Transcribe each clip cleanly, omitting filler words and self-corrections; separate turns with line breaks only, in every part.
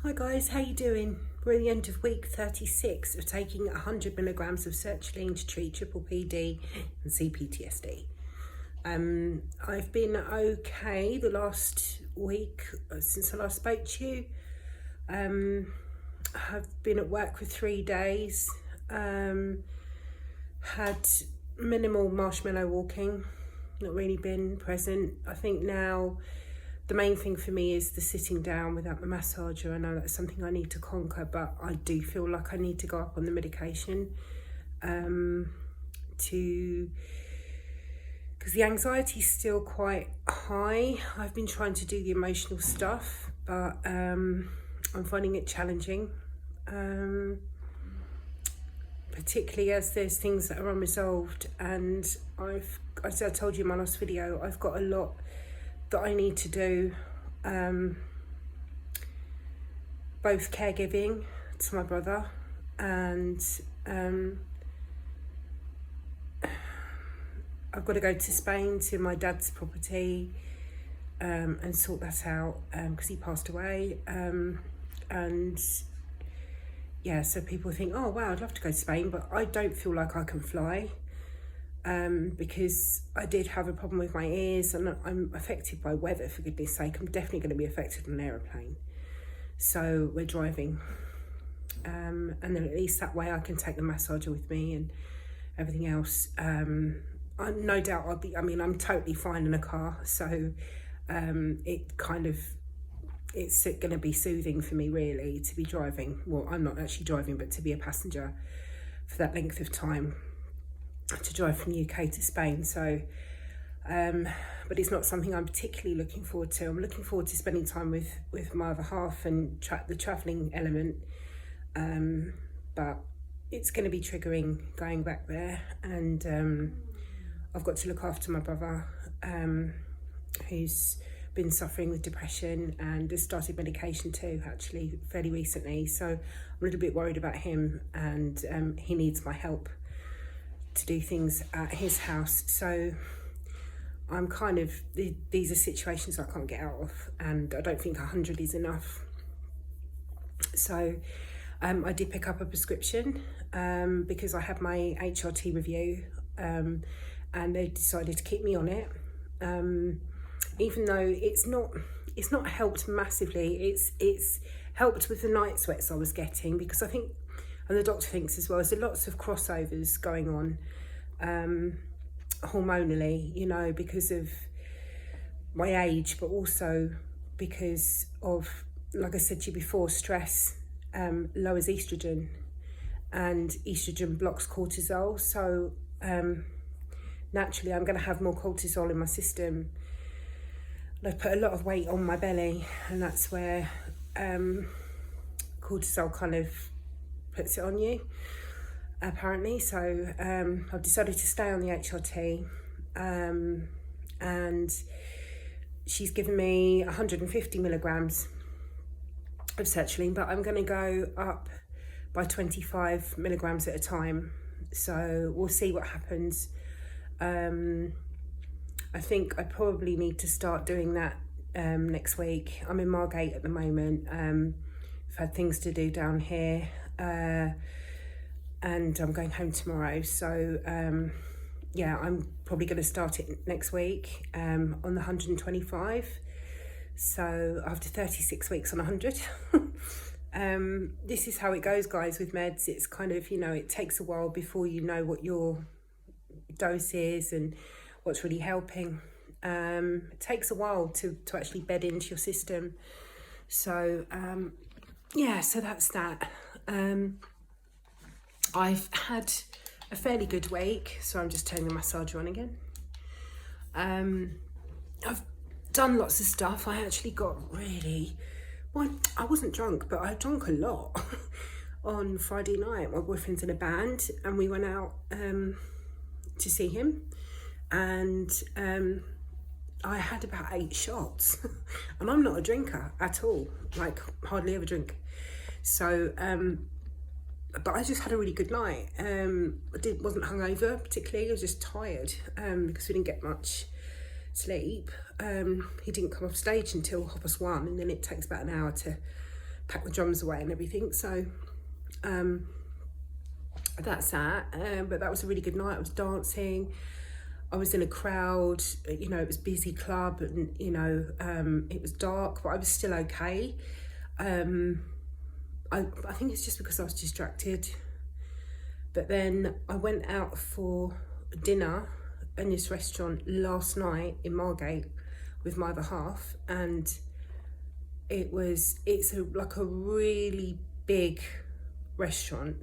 Hi guys, how you doing? We're at the end of week 36 of taking 100 milligrams of sertraline to treat PPPD and CPTSD. I've been okay the last week since I last spoke to you. I've been at work for 3 days, had minimal marshmallow walking, not really been present. I think now the main thing for me is the sitting down without the massager. I know that's something I need to conquer, but I do feel like I need to go up on the medication because the anxiety is still quite high. I've been trying to do the emotional stuff, but I'm finding it challenging, particularly as there's things that are unresolved. And as I told you in my last video, I've got a lot that I need to do, both caregiving to my brother and I've got to go to Spain to my dad's property and sort that out because he passed away, and yeah, so people think, oh wow, I'd love to go to Spain, but I don't feel like I can fly. Because I did have a problem with my ears, and I'm affected by weather, for goodness sake. I'm definitely going to be affected on an aeroplane. So we're driving, and then at least that way I can take the massager with me and everything else. No doubt I'm totally fine in a car, so it's going to be soothing for me really to be driving. Well, I'm not actually driving, but to be a passenger for that length of time, to drive from the UK to Spain. So but it's not something I'm particularly looking forward to. I'm looking forward to spending time with my other half and the travelling element, but it's going to be triggering going back there. And I've got to look after my brother, who's been suffering with depression and has started medication too, actually fairly recently. So I'm a little bit worried about him, and he needs my help to do things at his house. So I'm these are situations I can't get out of, and I don't think 100 is enough. So I did pick up a prescription because I had my HRT review, and they decided to keep me on it, even though it's not helped massively. It's helped with the night sweats I was getting, because I think, and the doctor thinks as well, there's lots of crossovers going on hormonally, because of my age, but also because of, like I said to you before, stress lowers estrogen, and estrogen blocks cortisol. So naturally I'm going to have more cortisol in my system. And I've put a lot of weight on my belly, and that's where cortisol kind of puts it on you, apparently. So I've decided to stay on the HRT, and she's given me 150 milligrams of sertraline, but I'm going to go up by 25 milligrams at a time. So we'll see what happens. I think I probably need to start doing that next week. I'm in Margate at the moment. I've had things to do down here, and I'm going home tomorrow. So yeah, I'm probably going to start it next week on the 125. So after 36 weeks on 100. This is how it goes, guys, with meds. It's kind of, it takes a while before you know what your dose is and what's really helping. It takes a while to actually bed into your system. So yeah, so that's that. I've had a fairly good week, so I'm just turning the massager on again. I've done lots of stuff. I actually got I wasn't drunk, but I drank a lot on Friday night. My boyfriend's in a band, and we went out to see him, and I had about 8 shots and I'm not a drinker at all, like hardly ever drink. So but I just had a really good night. I wasn't hungover particularly, I was just tired because we didn't get much sleep. He didn't come off stage until 1:30, and then it takes about an hour to pack the drums away and everything. So that's that. But that was a really good night. I was dancing. I was in a crowd, you know, it was a busy club, and, you know, it was dark, but I was still okay. I think it's just because I was distracted. But then I went out for dinner in this restaurant last night in Margate with my other half, and it's like a really big restaurant,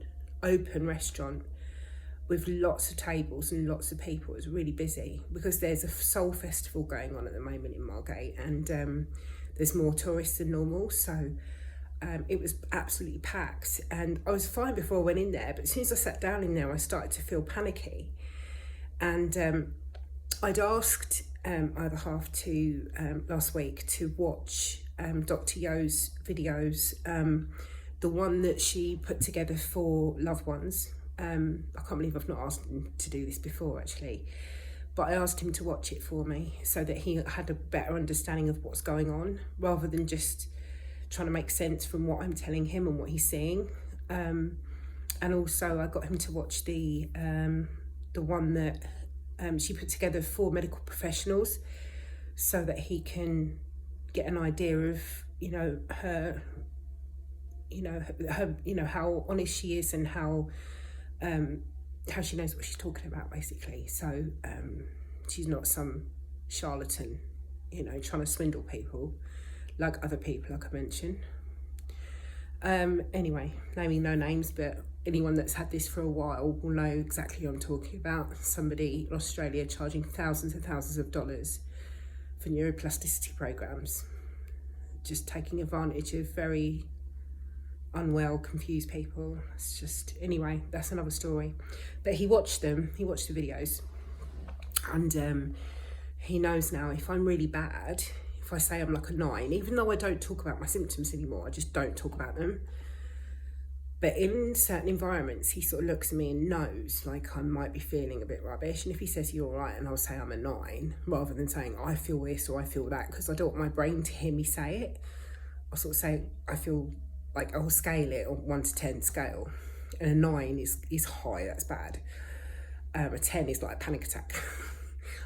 open restaurant, with lots of tables and lots of people. It was really busy because there's a soul festival going on at the moment in Margate, and there's more tourists than normal, so it was absolutely packed. And I was fine before I went in there, but as soon as I sat down in there, I started to feel panicky. And I'd asked my other half to last week to watch Dr. Yo's videos, the one that she put together for loved ones. I can't believe I've not asked him to do this before, actually, but I asked him to watch it for me so that he had a better understanding of what's going on, rather than just trying to make sense from what I'm telling him and what he's seeing. And also I got him to watch the one that she put together for medical professionals, so that he can get an idea of, her how honest she is, and how she knows what she's talking about, basically. So she's not some charlatan, trying to swindle people like other people, like I mentioned. Anyway, naming no names, but anyone that's had this for a while will know exactly what I'm talking about. Somebody in Australia charging thousands and thousands of dollars for neuroplasticity programs, just taking advantage of very unwell, confused people. It's just, anyway, that's another story. But he watched the videos, and he knows now if I'm really bad, if I say I'm like a 9, even though I don't talk about my symptoms anymore, I just don't talk about them. But in certain environments, he sort of looks at me and knows, like, I might be feeling a bit rubbish. And if he says, you're all right, and I'll say I'm a 9, rather than saying I feel this or I feel that, because I don't want my brain to hear me say it, I'll sort of say I feel like, I'll scale it on 1 to 10 scale. And a 9 is high, that's bad. A 10 is like a panic attack.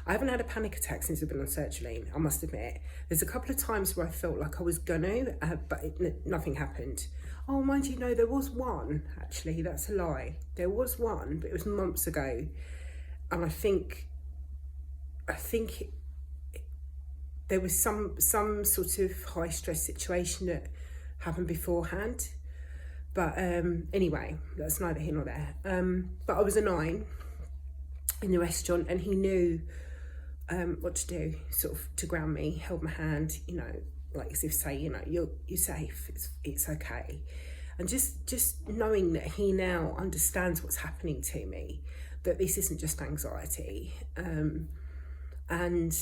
I haven't had a panic attack since I've been on sertraline, I must admit. There's a couple of times where I felt like I was gonna, but nothing happened. Oh, mind you, no, there was one, actually, that's a lie. There was one, but it was months ago. And I think there was some sort of high stress situation that happened beforehand. But anyway, that's neither here nor there. But I was a 9 in the restaurant, and he knew what to do, sort of to ground me, held my hand, like as if say, you're safe, it's okay. And just knowing that he now understands what's happening to me, that this isn't just anxiety, and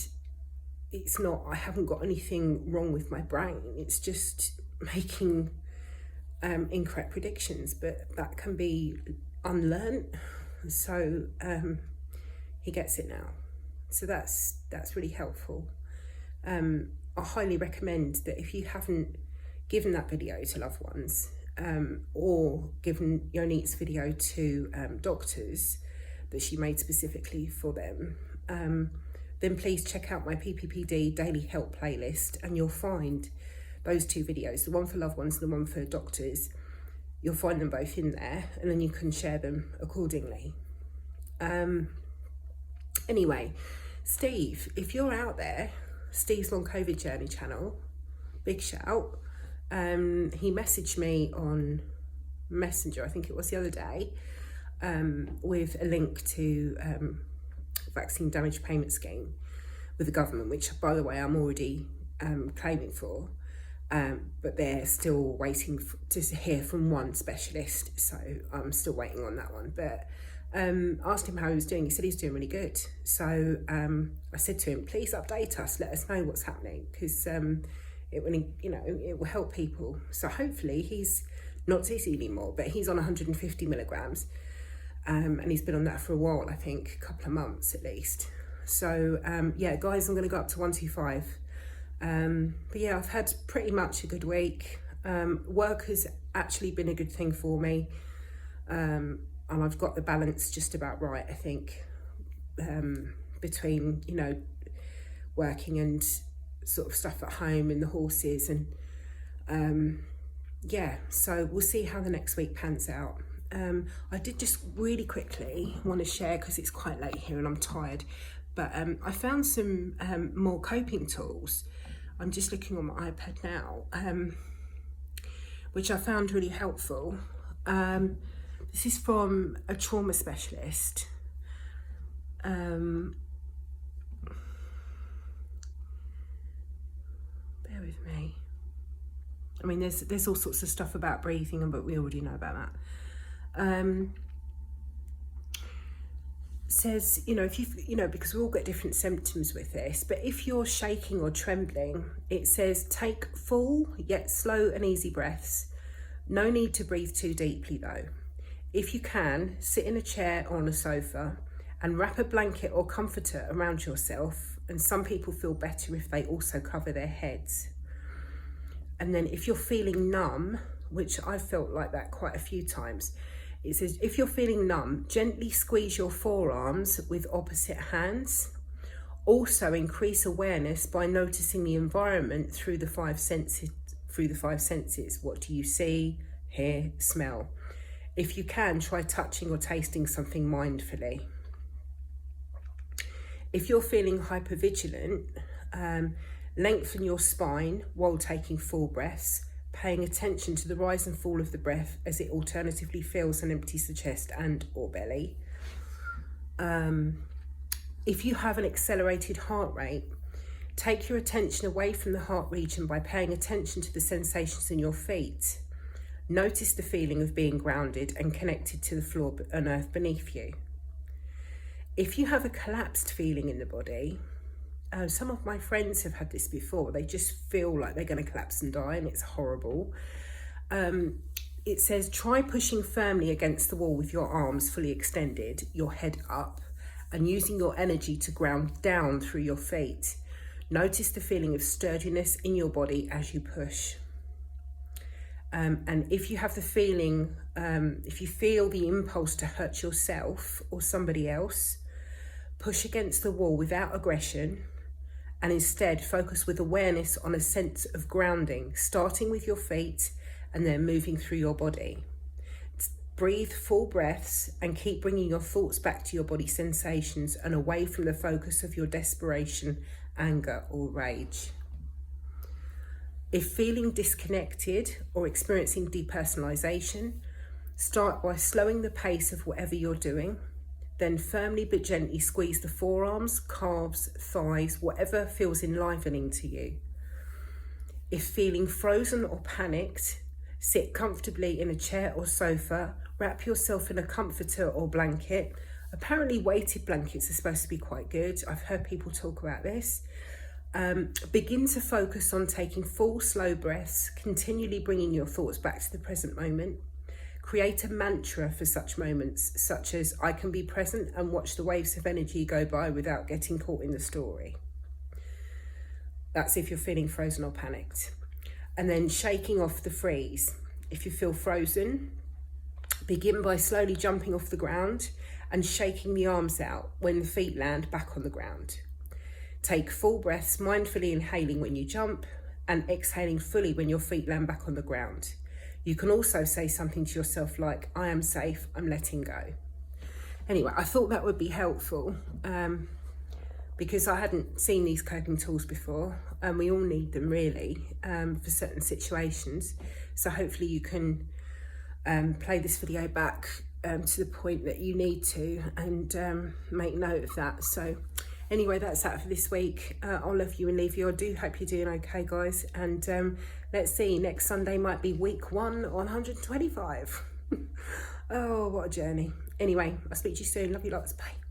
it's not, I haven't got anything wrong with my brain, it's just making incorrect predictions, but that can be unlearned. So he gets it now. So that's really helpful. I highly recommend that if you haven't given that video to loved ones, or given Yonique's video to doctors that she made specifically for them, then please check out my PPPD daily help playlist, and you'll find those 2 videos, the one for loved ones and the one for doctors. You'll find them both in there, and then you can share them accordingly. Anyway, Steve, if you're out there, Steve's Long COVID Journey channel, big shout. He messaged me on Messenger, I think it was the other day, with a link to vaccine damage payment scheme with the government, which, by the way, I'm already claiming for, but they're still waiting to hear from one specialist, so I'm still waiting on that one. But asked him how he was doing. He said he's doing really good. So I said to him, please update us, let us know what's happening, because it will help people. So hopefully he's not dizzy anymore, but he's on 150 milligrams, and he's been on that for a while, I think, a couple of months at least. So yeah, guys, I'm going to go up to 125. But yeah, I've had pretty much a good week. Work has actually been a good thing for me, and I've got the balance just about right, I think, between, you know, working and sort of stuff at home and the horses, and yeah, so we'll see how the next week pans out. I did just really quickly want to share, because it's quite late here and I'm tired, but I found some more coping tools. I'm just looking on my iPad now, which I found really helpful. This is from a trauma specialist. Bear with me. I mean, there's all sorts of stuff about breathing, but we already know about that. Says, you know, if you know, because we all get different symptoms with this, but if you're shaking or trembling, it says take full yet slow and easy breaths. No need to breathe too deeply though. If you can, sit in a chair or on a sofa and wrap a blanket or comforter around yourself, and some people feel better if they also cover their heads. And then if you're feeling numb, which I felt like that quite a few times, it says, if you're feeling numb, gently squeeze your forearms with opposite hands. Also increase awareness by noticing the environment through the five senses. What do you see, hear, smell? If you can, try touching or tasting something mindfully. If you're feeling hypervigilant, lengthen your spine while taking full breaths, paying attention to the rise and fall of the breath as it alternatively fills and empties the chest and or belly. If you have an accelerated heart rate, take your attention away from the heart region by paying attention to the sensations in your feet. Notice the feeling of being grounded and connected to the floor and earth beneath you. If you have a collapsed feeling in the body, some of my friends have had this before. They just feel like they're going to collapse and die, and it's horrible. It says, try pushing firmly against the wall with your arms fully extended, your head up, and using your energy to ground down through your feet. Notice the feeling of sturdiness in your body as you push. And if you have the feeling, if you feel the impulse to hurt yourself or somebody else, push against the wall without aggression, and instead focus with awareness on a sense of grounding, starting with your feet and then moving through your body. Breathe full breaths and keep bringing your thoughts back to your body sensations and away from the focus of your desperation, anger or rage. If feeling disconnected or experiencing depersonalization, start by slowing the pace of whatever you're doing. Then firmly but gently squeeze the forearms, calves, thighs, whatever feels enlivening to you. If feeling frozen or panicked, sit comfortably in a chair or sofa, wrap yourself in a comforter or blanket. Apparently weighted blankets are supposed to be quite good. I've heard people talk about this. Begin to focus on taking full, slow breaths, continually bringing your thoughts back to the present moment. Create a mantra for such moments, such as, I can be present and watch the waves of energy go by without getting caught in the story. That's if you're feeling frozen or panicked. And then shaking off the freeze. If you feel frozen, begin by slowly jumping off the ground and shaking the arms out when the feet land back on the ground. Take full breaths, mindfully inhaling when you jump and exhaling fully when your feet land back on the ground. You can also say something to yourself like, I am safe, I'm letting go. Anyway, I thought that would be helpful because I hadn't seen these coping tools before, and we all need them really for certain situations. So hopefully you can play this video back to the point that you need to, and make note of that. So anyway, that's that for this week. I'll love you and leave you. I do hope you're doing okay, guys. And let's see, next Sunday might be week 125. Oh, what a journey. Anyway, I'll speak to you soon. Love you lots. Bye.